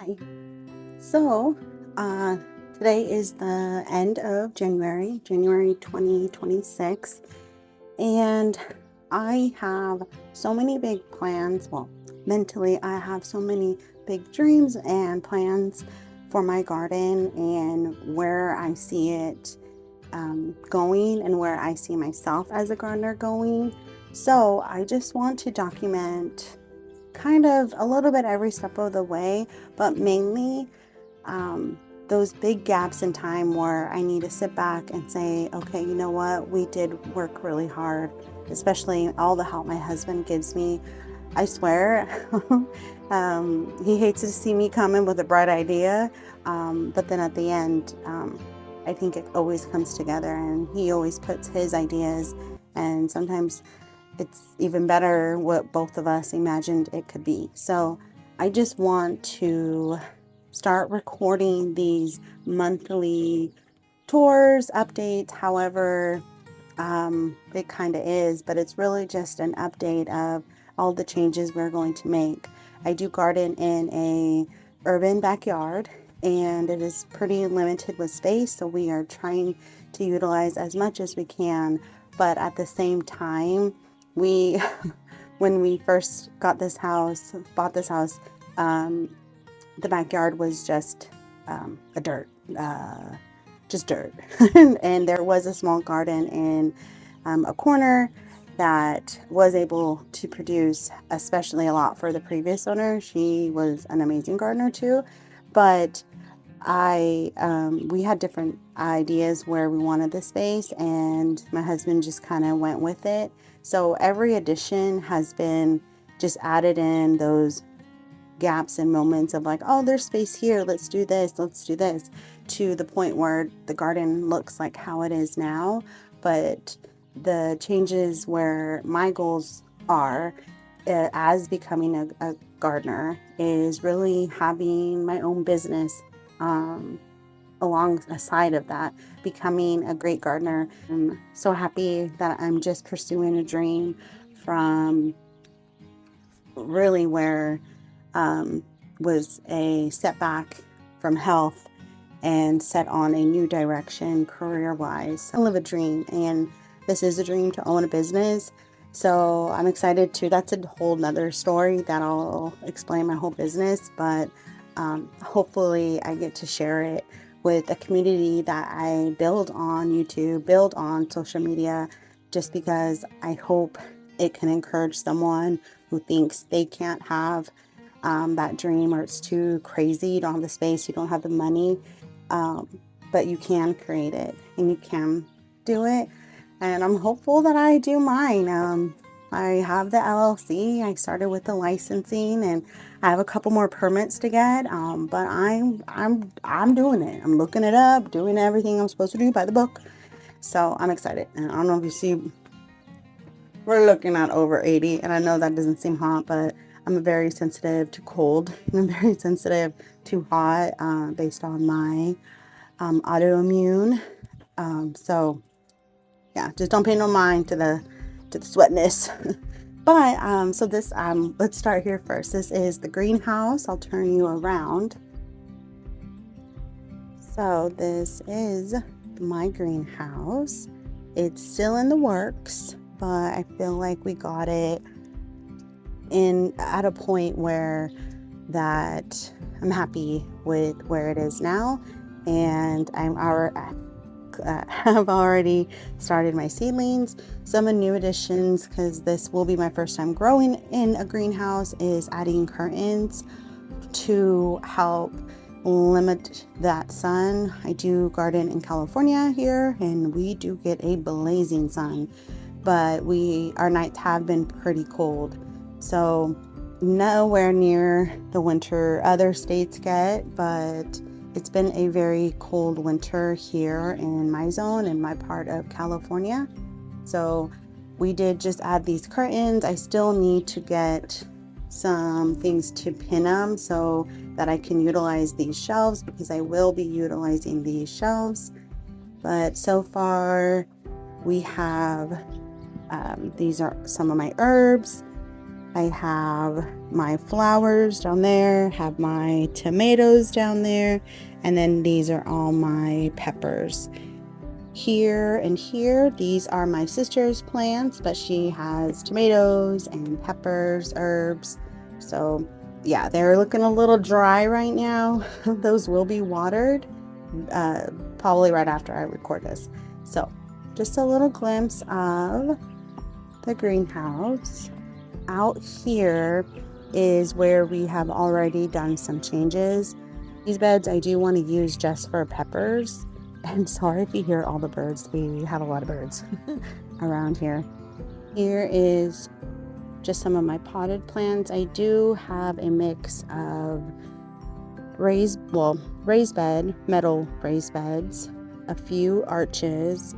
Hi. So, uh, Today is the end of January 2026, and I have so many big plans. Well, mentally, I have so many big dreams and plans for my garden and where I see it going and where I see myself as a gardener going. So, I just want to document kind of a little bit every step of the way, but mainly um, those big gaps in time where I need to sit back and say, okay, you know what? We did work really hard, especially all the help my husband gives me. I swear, he hates to see me come in with a bright idea, but then at the end, I think it always comes together and he always puts his ideas, and sometimes it's even better what both of us imagined it could be. So I just want to start recording these monthly tours, updates, however it kind of is, but it's really just an update of all the changes we're going to make. I do garden in a urban backyard and it is pretty limited with space, so we are trying to utilize as much as we can, but at the same time, we when we first bought this house, um, the backyard was just a dirt, just dirt. And there was a small garden in a corner that was able to produce especially a lot for the previous owner. She was an amazing gardener too, but we had different ideas where we wanted the space, and my husband just kind of went with it. So every addition has been just added in those gaps and moments of like, oh, there's space here, let's do this, to the point where the garden looks like how it is now. But the changes where my goals are as becoming a gardener is really having my own business alongside of that, becoming a great gardener. I'm so happy that I'm just pursuing a dream from really where um, was a setback from health and set on a new direction career wise. I live a dream, and this is a dream to own a business. So I'm excited to, that's a whole nother story that I'll explain my whole business, but hopefully I get to share it with a community that I build on YouTube, build on social media, just because I hope it can encourage someone who thinks they can't have that dream, or it's too crazy, you don't have the space, you don't have the money, um, but you can create it and you can do it. And I'm hopeful that I do mine. I have the LLC. I started with the licensing, and I have a couple more permits to get. But I'm doing it. I'm looking it up, doing everything I'm supposed to do by the book. So I'm excited. And I don't know if you see, we're looking at over 80, and I know that doesn't seem hot, but I'm very sensitive to cold, and I'm very sensitive to hot based on my autoimmune. So yeah, just don't pay no mind to the sweatness. But so this let's start here first. This is the greenhouse. I'll turn you around. So this is my greenhouse. It's still in the works, but I feel like we got it in at a point where that I'm happy with where it is now, and have already started my seedlings. Some new additions, because this will be my first time growing in a greenhouse, is adding curtains to help limit that sun. I do garden in California here, and we do get a blazing sun, but our nights have been pretty cold. So nowhere near the winter other states get, but it's been a very cold winter here in my zone, in my part of California. So we did just add these curtains. I still need to get some things to pin them so that I can utilize these shelves, because I will be utilizing these shelves. But so far we have, these are some of my herbs. I have my flowers down there, have my tomatoes down there, and then these are all my peppers. Here and here, these are my sister's plants, but she has tomatoes and peppers, herbs. So yeah, they're looking a little dry right now. Those will be watered probably right after I record this. So just a little glimpse of the greenhouse. Out here is where we have already done some changes. These beds I do want to use just for peppers. And sorry if you hear all the birds. We have a lot of birds around here. Here is just some of my potted plants. I do have a mix of raised bed, metal raised beds, a few arches,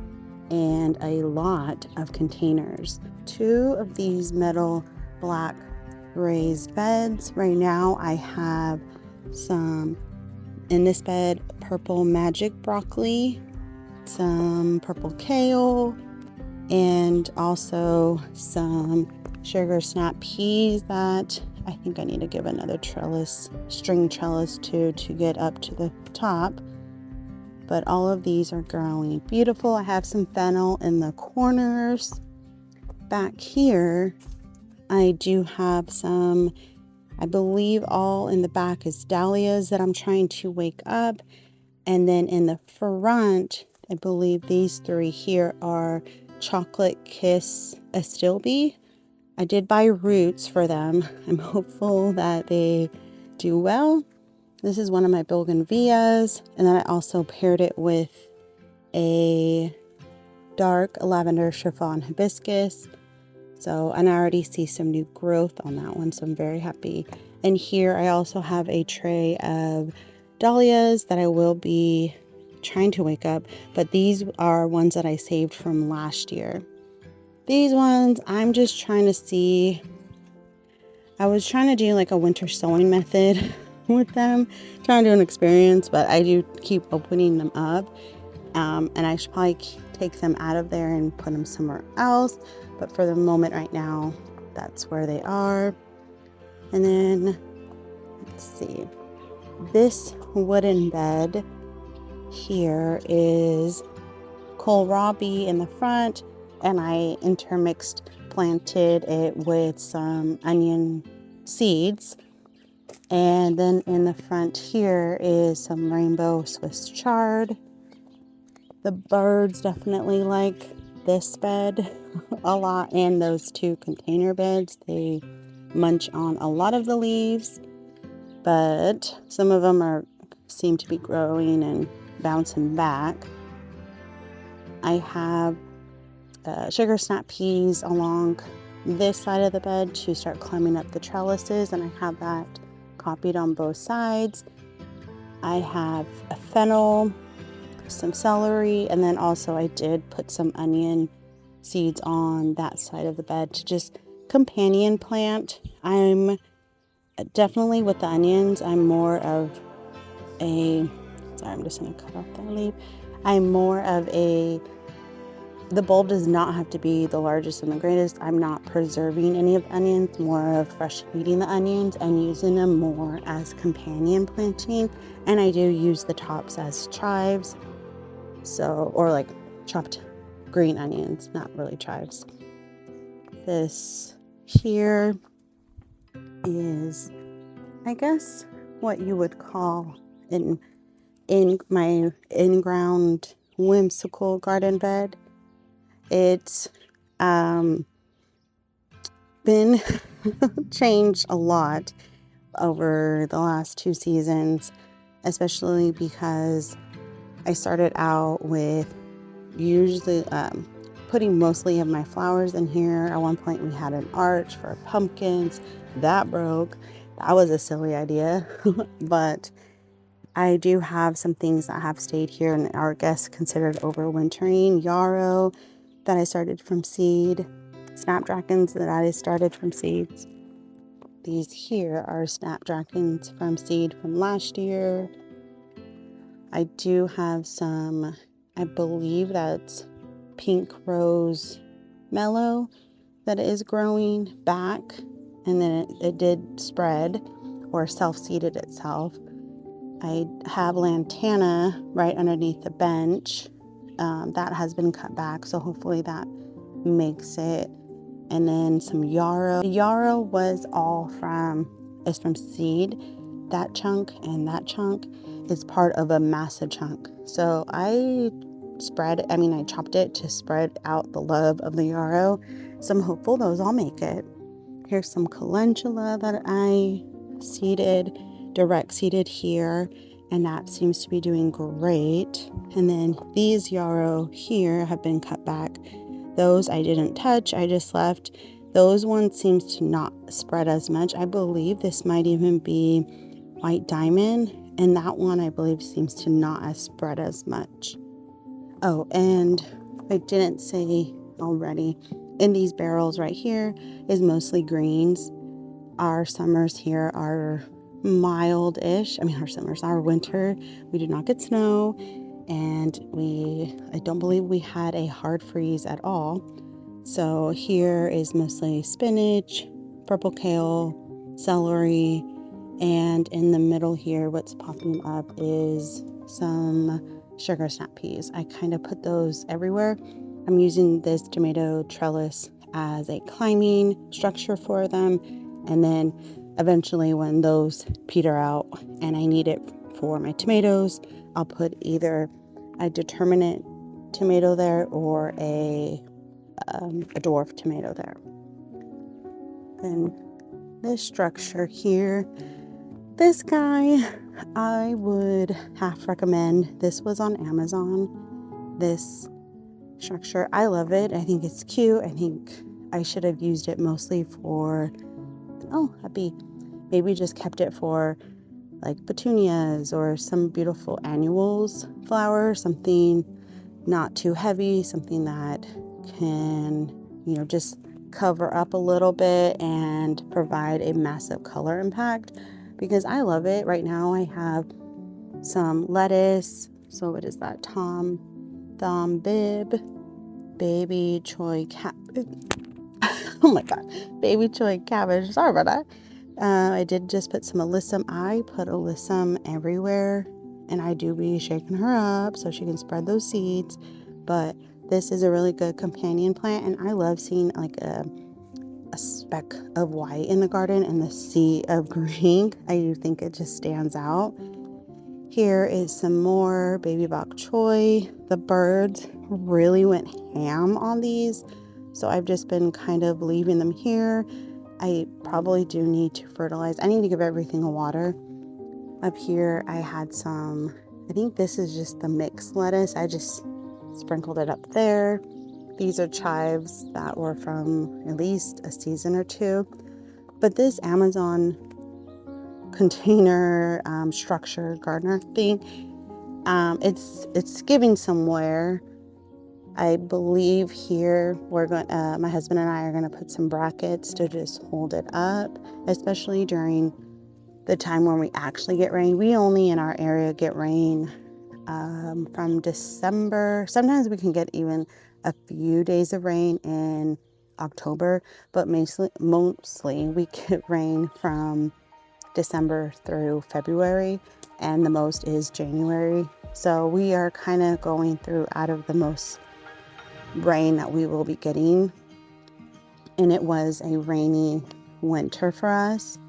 and a lot of containers. 2 of these metal black raised beds. Right now I have some in this bed, purple magic broccoli, some purple kale, and also some sugar snap peas that I think I need to give another string trellis to get up to the top. But all of these are growing beautiful. I have some fennel in the corners. Back here, I do have some, I believe all in the back is dahlias that I'm trying to wake up. And then in the front, I believe these 3 here are chocolate kiss astilbe. I did buy roots for them. I'm hopeful that they do well. This is one of my bougainvilleas. And then I also paired it with a dark lavender chiffon hibiscus. So, and I already see some new growth on that one, so I'm very happy. And here I also have a tray of dahlias that I will be trying to wake up, but these are ones that I saved from last year. These ones, I'm just trying to see, I was trying to do like a winter sowing method with them, trying to do an experience, but I do keep opening them up. And I should probably take them out of there and put them somewhere else. But for the moment right now, that's where they are. And then, let's see. This wooden bed here is kohlrabi in the front. And I planted it with some onion seeds. And then in the front here is some rainbow Swiss chard. The birds definitely like this bed a lot, and those 2 container beds. They munch on a lot of the leaves, but some of them seem to be growing and bouncing back. I have sugar snap peas along this side of the bed to start climbing up the trellises, and I have that copied on both sides. I have a fennel, some celery, and then also I did put some onion seeds on that side of the bed to just companion plant. I'm definitely with the onions, I'm more of a, sorry, I'm just going to cut off that leaf. I'm more of a, the bulb does not have to be the largest and the greatest. I'm not preserving any of the onions, more of fresh eating the onions and using them more as companion planting. And I do use the tops as chives. So, or like chopped green onions, not really chives. This here is, I guess, what you would call in my in-ground whimsical garden bed. It's been changed a lot over the last 2 seasons, especially because I started out with usually putting mostly of my flowers in here. At one point we had an arch for pumpkins. That broke. That was a silly idea. But I do have some things that have stayed here and our guests considered overwintering. Yarrow that I started from seed. Snapdragons that I started from seeds. These here are snapdragons from seed from last year. I do have some, I believe that's pink rose mellow that is growing back. and then it did spread or self-seeded itself. I have lantana right underneath the bench. That has been cut back, so hopefully that makes it. And then some yarrow. The yarrow is from seed. That chunk and that chunk is part of a massive chunk. So I chopped it to spread out the love of the yarrow. So I'm hopeful those all make it. Here's some calendula that I direct seeded here, and that seems to be doing great. And then these yarrow here have been cut back. Those I didn't touch, I just left. Those ones seems to not spread as much. I believe this might even be white diamond, and that one I believe seems to not spread as much. Oh, and I didn't say already, in these barrels right here is mostly greens. Our summers here are mild-ish. Our winter, we do not get snow, and I don't believe we had a hard freeze at all. So here is mostly spinach, purple kale, celery, and in the middle here, what's popping up is some sugar snap peas. I kind of put those everywhere. I'm using this tomato trellis as a climbing structure for them. And then eventually when those peter out and I need it for my tomatoes, I'll put either a determinate tomato there or a dwarf tomato there. Then this structure here, this guy, I would half recommend. This was on Amazon. This structure, I love it. I think it's cute. I think I should have used it mostly for, maybe just kept it for like petunias or some beautiful annuals flower, something not too heavy, something that can, just cover up a little bit and provide a massive color impact, because I love it. Right now I have some lettuce. So what is that? Tom Thumb Bib, baby choy oh my god, baby choy cabbage. Sorry about that. I did just put some alyssum. I put alyssum everywhere, and I do be shaking her up so she can spread those seeds. But this is a really good companion plant, and I love seeing like a speck of white in the garden and the sea of green. I do think it just stands out. Here is some more baby bok choy. The birds really went ham on these, so I've just been kind of leaving them here. I probably do need to fertilize. I need to give everything a water. Up here I had some, I think this is just the mixed lettuce. I just sprinkled it up there. These are chives that were from at least a season or two. But this Amazon container structure gardener thing, it's giving somewhere. I believe here we're going. My husband and I are going to put some brackets to just hold it up, especially during the time when we actually get rain. We only in our area get rain from December. Sometimes we can get even a few days of rain in October, but mostly we get rain from December through February, and the most is January. So we are kind of going through out of the most rain that we will be getting, and it was a rainy winter for us.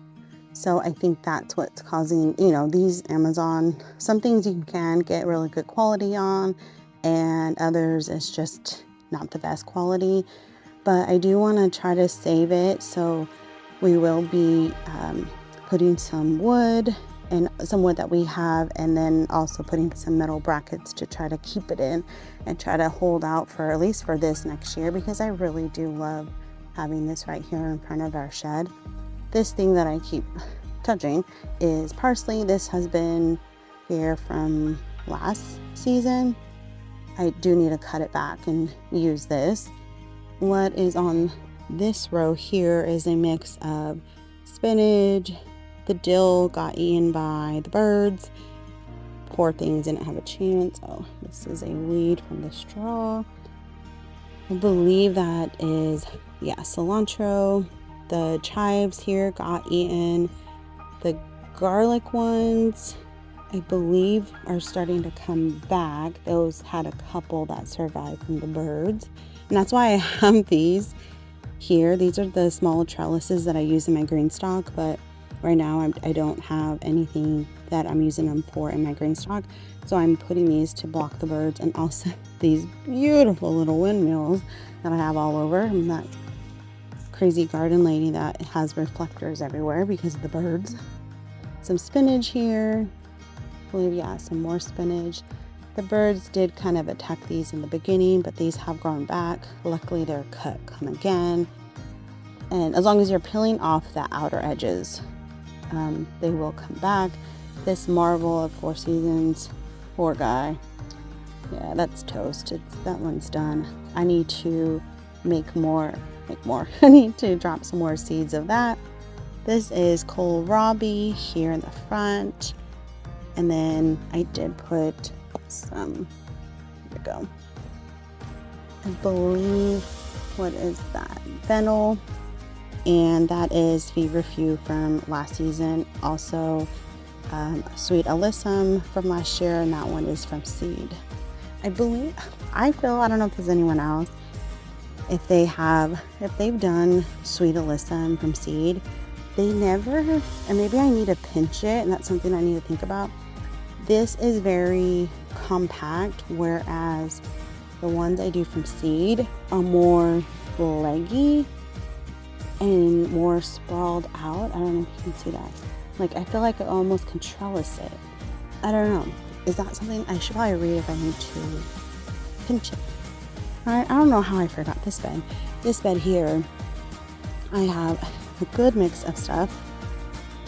So I think that's what's causing, these Amazon, some things you can get really good quality on, and others it's just not the best quality. But I do want to try to save it, so we will be putting some wood that we have, and then also putting some metal brackets to try to keep it in and try to hold out for at least for this next year, because I really do love having this right here in front of our shed. This thing that I keep touching is parsley. This has been here from last season. I do need to cut it back and use this. What is on this row here is a mix of spinach. The dill got eaten by the birds. Poor things didn't have a chance. Oh, this is a weed from the straw. I believe that is, cilantro. The chives here got eaten. The garlic ones, I believe, are starting to come back. Those had a couple that survived from the birds. And that's why I have these here. These are the small trellises that I use in my green stock, but right now I don't have anything that I'm using them for in my green stock. So I'm putting these to block the birds, and also these beautiful little windmills that I have all over. I'm that crazy garden lady that has reflectors everywhere because of the birds. Some spinach here. I believe, yeah, some more spinach. The birds did kind of attack these in the beginning, but these have grown back. Luckily, they're come again. And as long as you're peeling off the outer edges, they will come back. This marvel of Four Seasons, poor guy. Yeah, that's toast. That one's done. I need to make more. I need to drop some more seeds of that. This is kohlrabi here in the front. And then I did put some, here we go. I believe, what is that? Fennel. And that is feverfew from last season. Also, sweet alyssum from last year, and that one is from seed. I don't know if there's anyone else, if they've done sweet alyssum from seed, they never, and maybe I need to pinch it, and that's something I need to think about. This is very compact, whereas the ones I do from seed are more leggy and more sprawled out. I don't know if you can see that. Like, I feel like I almost can trellis it. I don't know. Is that something I should probably read if I need to pinch it? I don't know how I forgot this bed. This bed here, I have a good mix of stuff.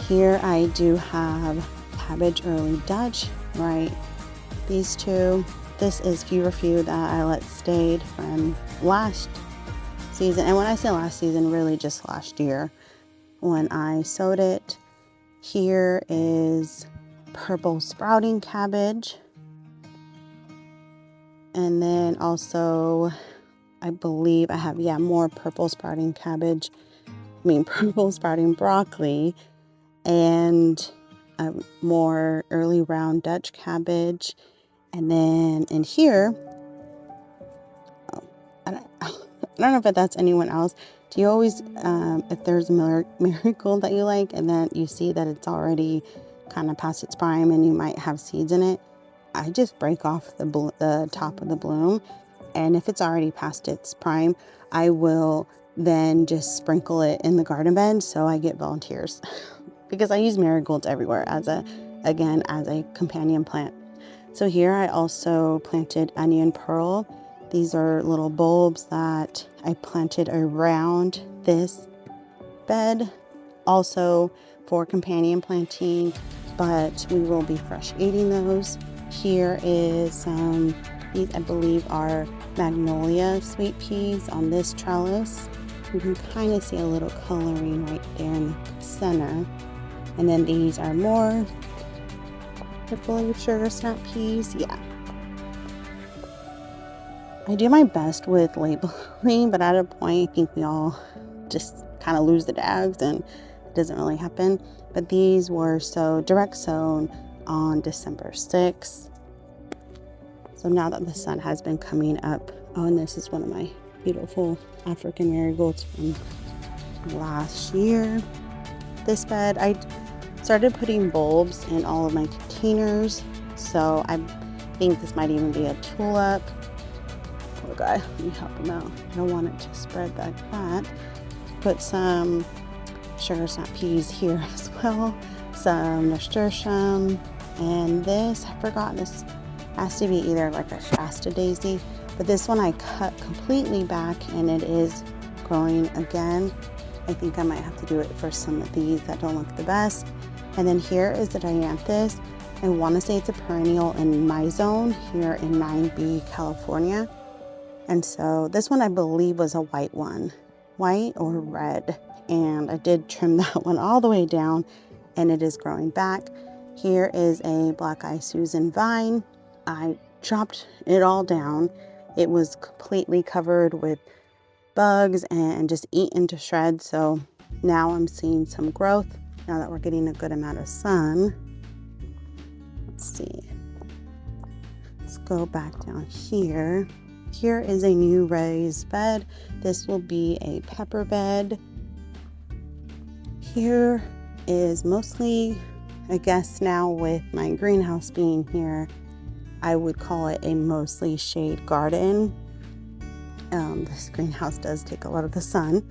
Here I do have cabbage early Dutch, right? These two. This is feverfew that I let stayed from last season. And when I say last season, really just last year when I sowed it. Here is purple sprouting cabbage. And then also, I believe I have, more purple sprouting cabbage. Purple sprouting broccoli. And more early round Dutch cabbage. And then in here, I don't know if that's anyone else. Do you always, if there's a marigold that you like and then you see that it's already kind of past its prime and you might have seeds in it, I just break off the top of the bloom. And if it's already past its prime, I will then just sprinkle it in the garden bed so I get volunteers. Because I use marigolds everywhere as a companion plant. So here I also planted onion pearl. These are little bulbs that I planted around this bed, also for companion planting, but we will be fresh eating those. Here is these I believe are magnolia sweet peas on this trellis. You can kind of see a little coloring right there in the center. And then these are more, I believe, sugar snap peas. Yeah. I do my best with labeling, but at a point, I think we all just kind of lose the tags and it doesn't really happen. But these were direct sown on December 6th. So now that the sun has been coming up, and this is one of my beautiful African marigolds from last year. This bed, I started putting bulbs in all of my containers. So I think this might even be a tulip. Poor guy, let me help him out. I don't want it to spread like that. Put some sugar snap peas here as well. Some nasturtium. And this, I forgot, this has to be either like a Shasta daisy. But this one I cut completely back and it is growing again. I think I might have to do it for some of these that don't look the best. And then here is the dianthus. I want to say it's a perennial in my zone here in 9B, California. And so this one I believe was a white one, white or red. And I did trim that one all the way down and it is growing back. Here is a black eye Susan vine. I chopped it all down. It was completely covered with bugs and just eaten to shreds. So now I'm seeing some growth now that we're getting a good amount of sun. Let's see. Let's go back down here. Here is a new raised bed. This will be a pepper bed. Here is mostly, I guess now with my greenhouse being here, I would call it a mostly shade garden. This greenhouse does take a lot of the sun,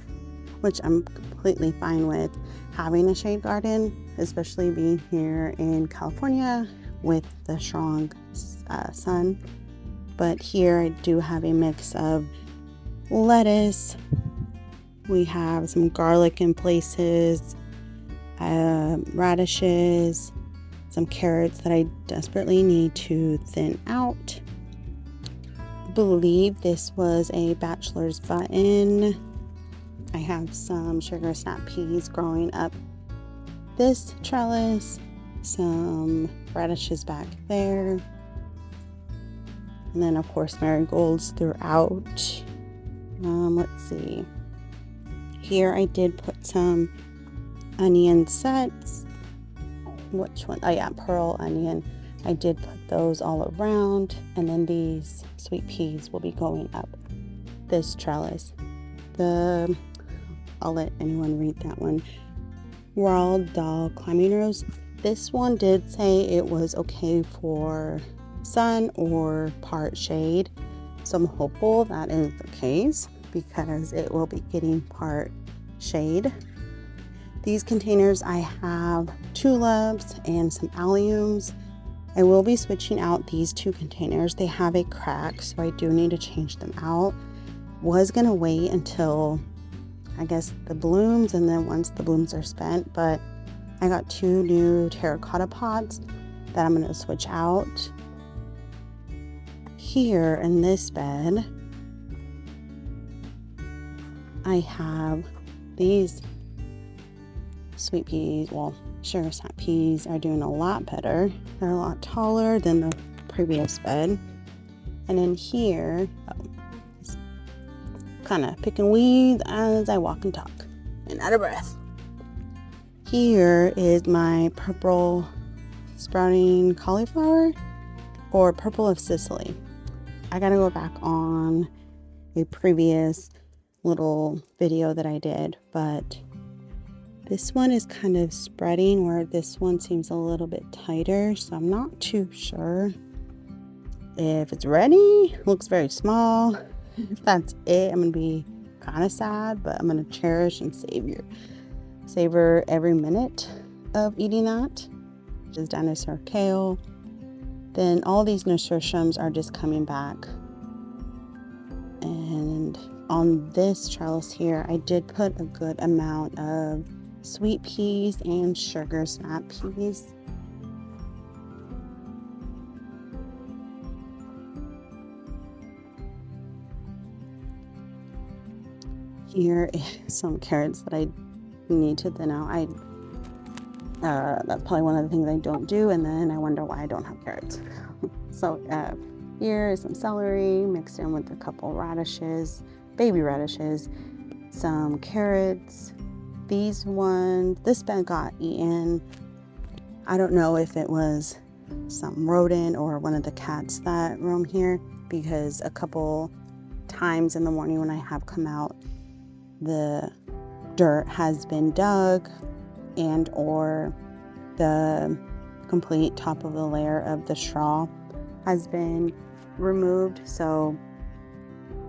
which I'm completely fine with having a shade garden, especially being here in California with the strong sun. But here I do have a mix of lettuce. We have some garlic in places, radishes, some carrots that I desperately need to thin out. I believe this was a bachelor's button. I have some sugar snap peas growing up this trellis, some radishes back there, and then of course marigolds throughout. Let's see. Here I did put some onion sets. Which one? Oh yeah, pearl onion. I did put those all around, and then these sweet peas will be going up this trellis. I'll let anyone read that one. Roald Dahl climbing rose. This one did say it was okay for sun or part shade, so I'm hopeful that is the case because it will be getting part shade. These containers, I have tulips and some alliums. I will be switching out these two containers. They have a crack, so I do need to change them out. Was gonna wait until I guess the blooms, and then once the blooms are spent, but I got two new terracotta pots that I'm gonna switch out. Here in this bed, I have these sweet peas. Well, sugar snap peas are doing a lot better. They're a lot taller than the previous bed. And then here, kind of picking weeds as I walk and talk and out of breath. Here is my purple sprouting cauliflower, or purple of Sicily. I gotta go back on a previous little video that I did, but this one is kind of spreading where this one seems a little bit tighter, so I'm not too sure if it's ready. Looks very small. If that's it, I'm gonna be kind of sad, but I'm gonna cherish and savor every minute of eating that. Which is dinosaur kale. Then all these nasturtiums are just coming back. And on this trellis here, I did put a good amount of sweet peas and sugar snap peas. Here is some carrots that I need to thin out. That's probably one of the things I don't do, and then I wonder why I don't have carrots. So here is some celery mixed in with a couple radishes, baby radishes, some carrots. This bed got eaten. I don't know if it was some rodent or one of the cats that roam here, because a couple times in the morning when I have come out, the dirt has been dug and or the complete top of the layer of the straw has been removed. So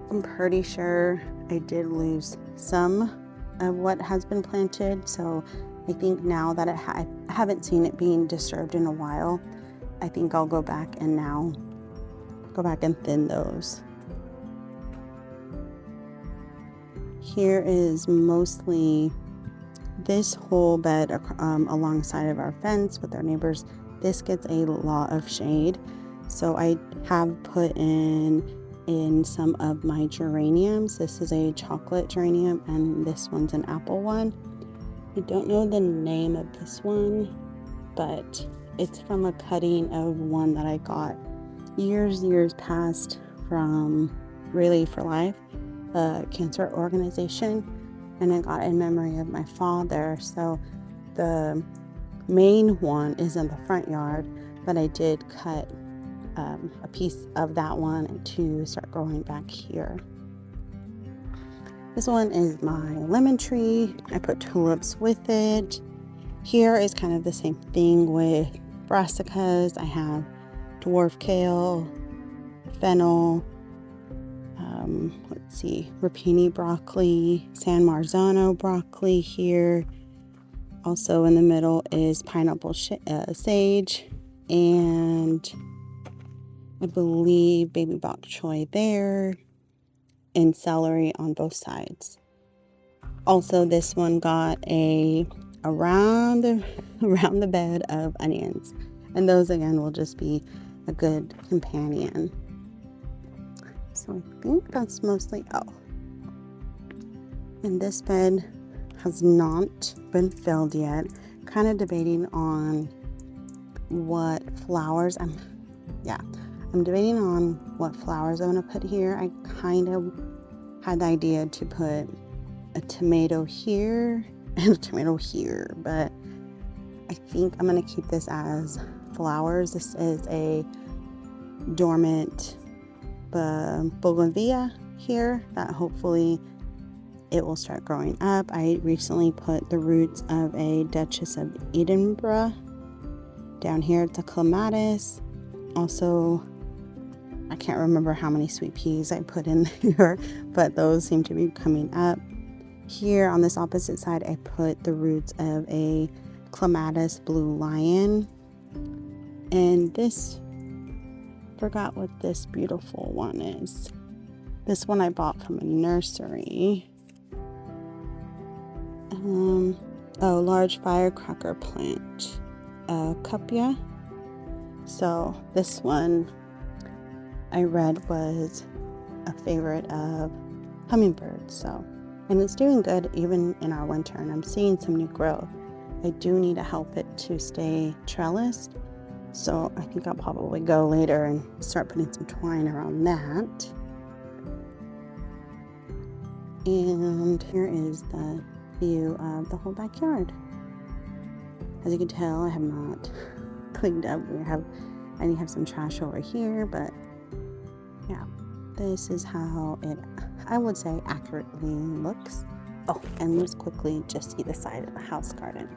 I'm pretty sure I did lose some of what has been planted. So I think now that I haven't seen it being disturbed in a while, I think I'll go back and thin those. Here is mostly this whole bed alongside of our fence with our neighbors. This gets a lot of shade, so I have put in some of my geraniums. This is a chocolate geranium, and this one's an apple one. I don't know the name of this one, but it's from a cutting of one that I got years past from Really for Life, a cancer organization. and I got in memory of my father. So the main one is in the front yard, but I did cut a piece of that one to start growing back here. This one is my lemon tree. I put tulips with it. Here is kind of the same thing with brassicas. I have dwarf kale, fennel, rapini broccoli, San Marzano broccoli here. Also in the middle is pineapple sage, and I believe baby bok choy there, and celery on both sides. Also, this one got around the bed of onions, and those again will just be a good companion. So I think that's mostly, and this bed has not been filled yet. Kind of debating on what flowers I'm debating on what flowers I'm going to put here. I kind of had the idea to put a tomato here and a tomato here, but I think I'm going to keep this as flowers. This is a dormant bougainvillea here that hopefully it will start growing up. I recently put the roots of a Duchess of Edinburgh down here. It's a clematis. Also, I can't remember how many sweet peas I put in here, but those seem to be coming up. Here on this opposite side, I put the roots of a clematis blue lion. And this, forgot what this beautiful one is. This one I bought from a nursery. Large firecracker plant, Cupia. So this one I read was a favorite of hummingbirds. And it's doing good even in our winter, and I'm seeing some new growth. I do need to help it to stay trellised, so I think I'll probably go later and start putting some twine around that. And here is the view of the whole backyard. As you can tell, I have not cleaned up. I need to have some trash over here, but yeah, this is how it, I would say, accurately looks. Oh, and let's quickly just see the side of the house garden.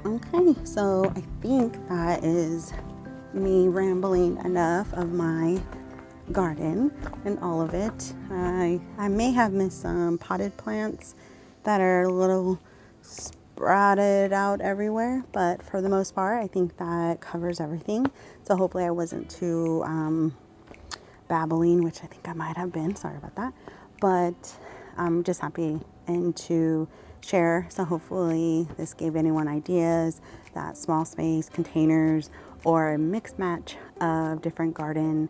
Okay, so I think that is me rambling enough of my garden and all of it. I may have missed some potted plants that are a little sprouted out everywhere, but for the most part I think that covers everything. So hopefully I wasn't too babbling, which I think I might have been. Sorry about that, but I'm just happy and to share. So hopefully this gave anyone ideas that small space containers or a mixed match of different garden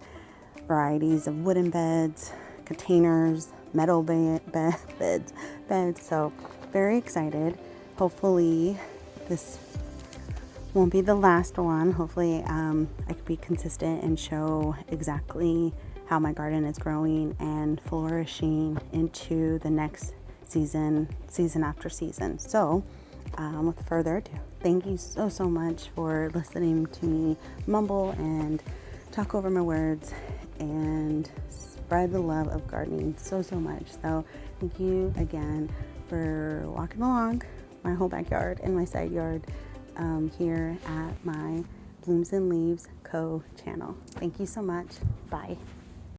varieties of wooden beds, containers, metal beds. So very excited. Hopefully this won't be the last one. Hopefully I can be consistent and show exactly how my garden is growing and flourishing into the next season after season. So with further ado, thank you so much for listening to me mumble and talk over my words and spread the love of gardening so much. So thank you again for walking along my whole backyard and my side yard here at my Blooms and Leaves Co channel. Thank you so much. Bye.